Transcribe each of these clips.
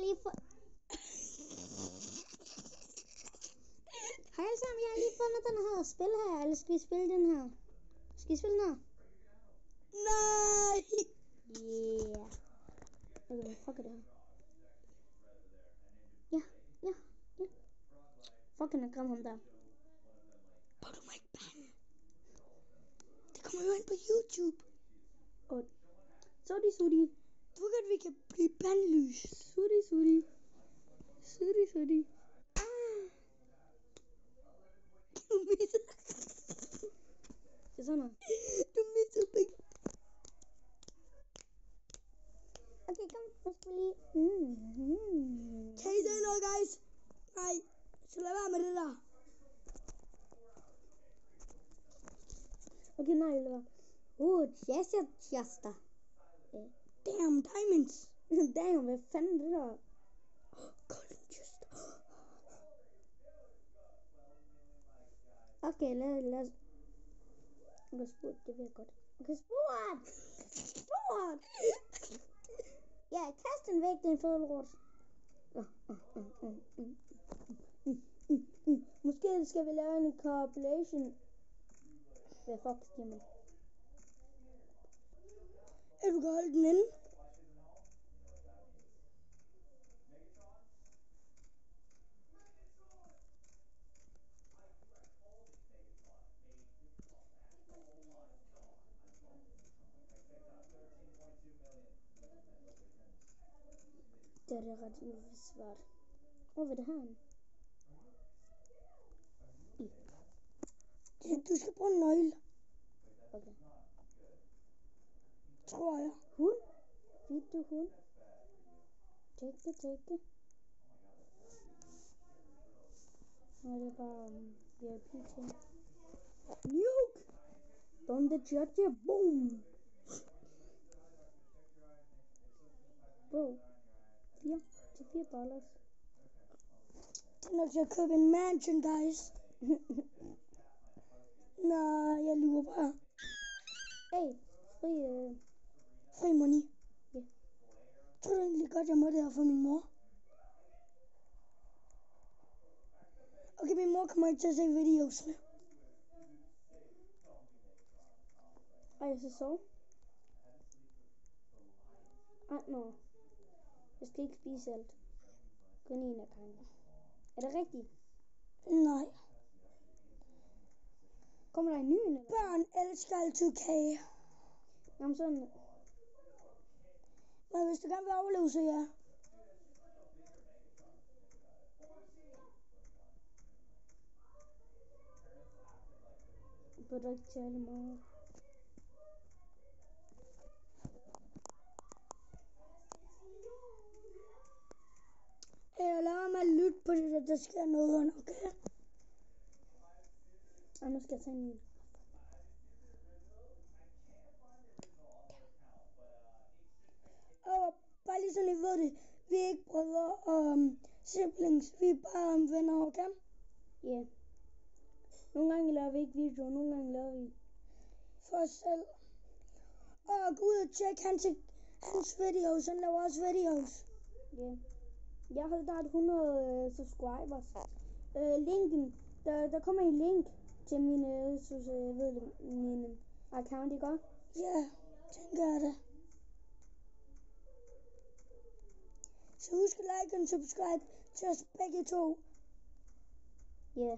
lige Hej alle sammen, jeg har lige fundet den her spil her. Eller skal vi spille den her? Skal vi spille den her? Nej! Yeah. Okay, hvad fuck er det her? Ja. Fuck, han er grim ham der. Bro, du må ikke bande. Det kommer jo ind på YouTube. Og Sudi. Du ved godt, vi kan blive bandlyst. Sudi. Du misser. Det er sådan noget. Du misser begge. Okay, kom. Nu skal vi lige... Kan I se noget, guys? Nej. Så lad være med det der. Okay, nej, det var... Chester. Damn, diamonds. Damn, hvad fanden er det der? Golden Chester. Okay, lad os... Okay, spurgt, det bliver godt. Okay, spurgt! Ja, kast den væk, det er en fed lort. Måske skal vi lave en compilation. Hvad fuck siger man? Du kan holde den inde. Det er ret svært. Hvad er det her? Du skal bruge en nøgle. Okay. Tror jeg. Hund? Feed du hund? Take. Nå, det er bare VIP-ting. Nuke! Don't the judge, boom! Bro, 4 dollars. Det er nok til at købe en mansion, guys. Nej, jeg lyver bare. Hey, Fri money. Ja. Tror du egentlig godt, jeg må det her for min mor? Okay, min mor kommer ikke til at se videosne. Ej, så. Nå. Jeg skal ikke spise alt. Kun en af gangen. Er det rigtigt? Nej. Kommer der en ny eller? Børn elsker altid kage. Jamen sådan. Men hvis du gerne vil overleve, så ja. Jeg burde ikke tale meget. Jeg lader mig lytte på det, der sker noget under, okay? Og nu skal jeg tage en ny. Og bare lige sådan, I ved det. Vi er ikke brødre og siblings. Vi er bare venner, okay? Ja. Yeah. Nogle gange laver vi ikke videoer, nogle gange laver vi for os selv. Og gå ud og tjekke hans videos. Han laver også videos. Ja. Yeah. Jeg har snart 100 subscribers. Linken, der kommer en link til min account, ikke godt? Ja, tænker jeg det. Så husk at like og subscribe til os begge to. Ja. Yeah.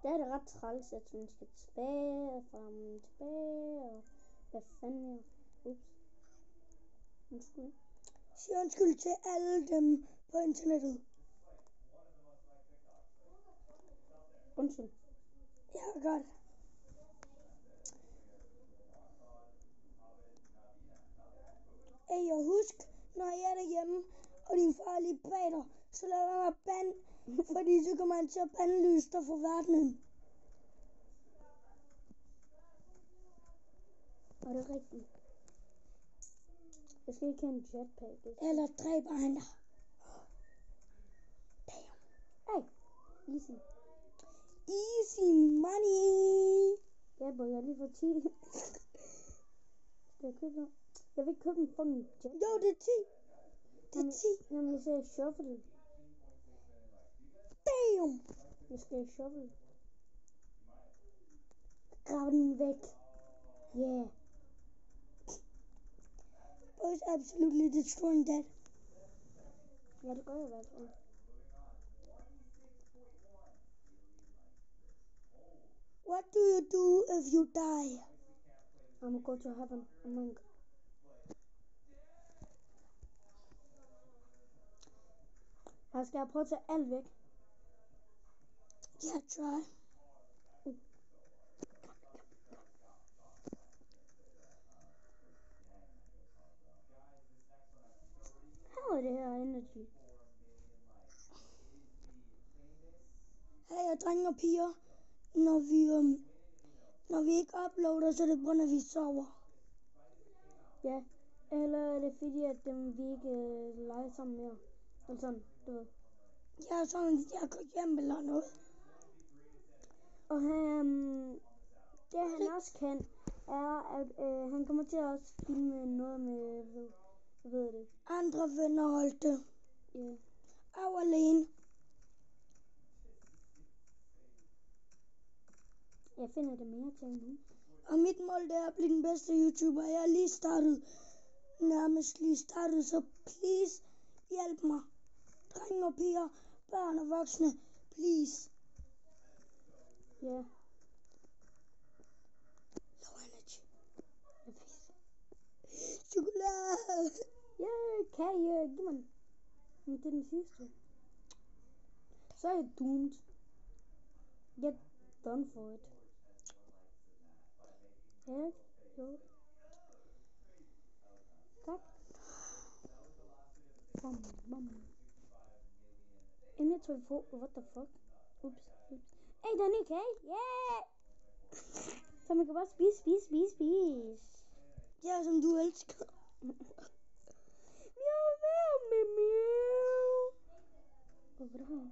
Det er ret træls, at man skal tilbage og tilbage og hvad fanden er. Ups. Undskyld. Sig undskyld til alle dem på internettet. Undskyld. Ja, godt. Og husk, når jeg er derhjemme, og din far er lige bag dig, så lad være med at bande, fordi så kommer han til at bandlyse dig for verdenen. Og det er rigtigt. Jeg skal ikke have en jetpack. Eller dræber han dig. Damn. Hey, easy. Easy money. Ja, bro, jeg har lige fået 10. Skal jeg købe noget? Jeg vil ikke købe en fucking jet. Jo, det er 10. Det er 10. Jamen, jeg sagde shuffle. Damn. Jeg skal shuffle. Grav den væk. Yeah. Boys absolutely destroying that. Ja, det gør jeg i hvert fald. What do you do if you die? I'm gonna go to heaven. I'm gonna... Jeg skal prøve at tage alt væk. Yeah, try. Her er det her energy. Hey, drenge og piger. Når vi ikke uploader, så er det på grund af, at vi sover. Ja. Eller er det fordi, at vi ikke leger sammen mere? Eller sådan, du ved. Ja, sådan at jeg går hjem eller noget. Og det han også kan, er, at han kommer til at også filme noget med, hvad ved det? Andre venner holdt det. Ja. Af alene. Jeg finder det mere til nu. Og mit mål det er at blive den bedste YouTuber. Jeg er lige startet. Nærmest lige startet. Så please hjælp mig. Drenge og piger, børn og voksne. Please. Ja. Low energy. Jeg pisser. Chokolade. Ja, kan I give mig den? Men det er den sidste. Så er jeg doomed. Get done for it. Ja, jo. Tak. Bum, bum. Jeg tror, vi får... What the fuck? Ups. Hey, der er en ny kage. Yeah! Så man kan bare spise. Ja, som du elsker. Miau, miau. Hvad er det?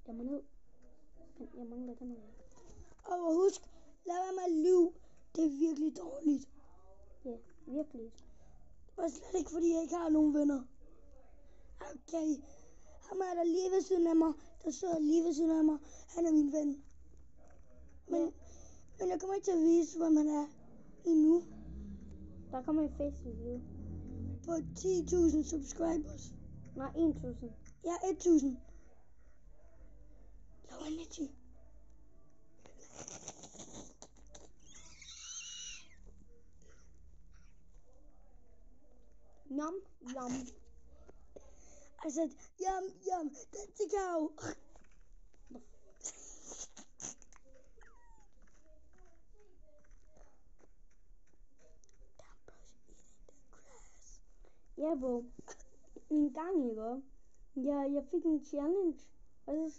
Jeg må ned. Jeg mangler den her. Og husk, lad være med at lyve. Det er virkelig dårligt. Ja, virkelig. Og slet ikke, fordi jeg ikke har nogen venner. Okay. Ham er der lige ved siden af mig. Der sidder lige ved siden af mig. Han er min ven. Men jeg kommer ikke til at vise, hvem han er endnu. Der kommer en face review. På 10.000 subscribers. Nej, 1.000. Ja, 1.000. Low energy. Yum. I said, yum, that's a cow. Ja, bro. En gang, ikke? Jeg fik en challenge. Og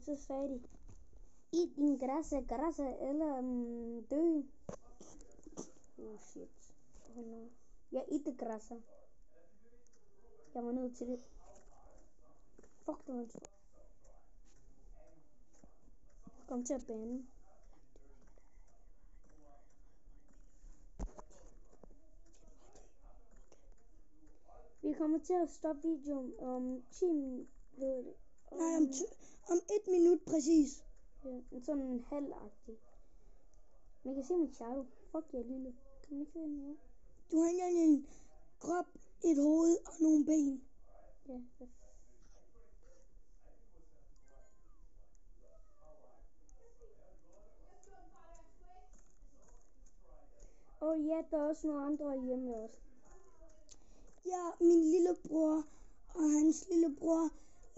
så sagde de, eat din græsse, eller dø. Oh shit. Oh no. Jeg eat det græsser. Jeg var nødt til det. Fuck, det var en stor. Kom til at bande. Vi kommer til at stoppe videoen om 10 minutter. Nej, om 1 minut præcis. Ja, sådan en halvagtig. Man kan se mit shadow. Fuck, jeg er lille. Kan man ikke se den her? Du har ikke engang en krop, et hoved og nogle ben. Ja. Og ja, der er også nogle andre hjemme også. Ja, min lillebror og hans lillebror,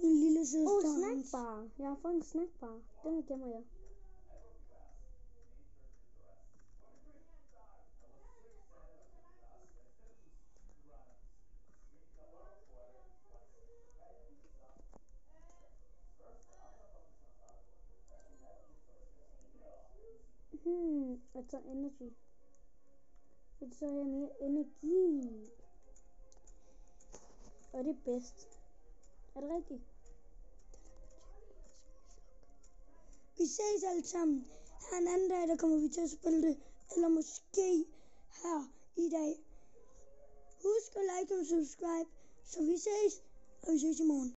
min lille søster. Snackbar. Jeg har fået en snackbar. Den gemmer jeg. Altså energy. Fordi så har jeg mere energi. Og det er bedst. Er det rigtigt? Vi ses alle sammen. Her en anden dag, der kommer vi til at spille det. Eller måske her i dag. Husk at like og subscribe. Så vi ses, og vi ses i morgen.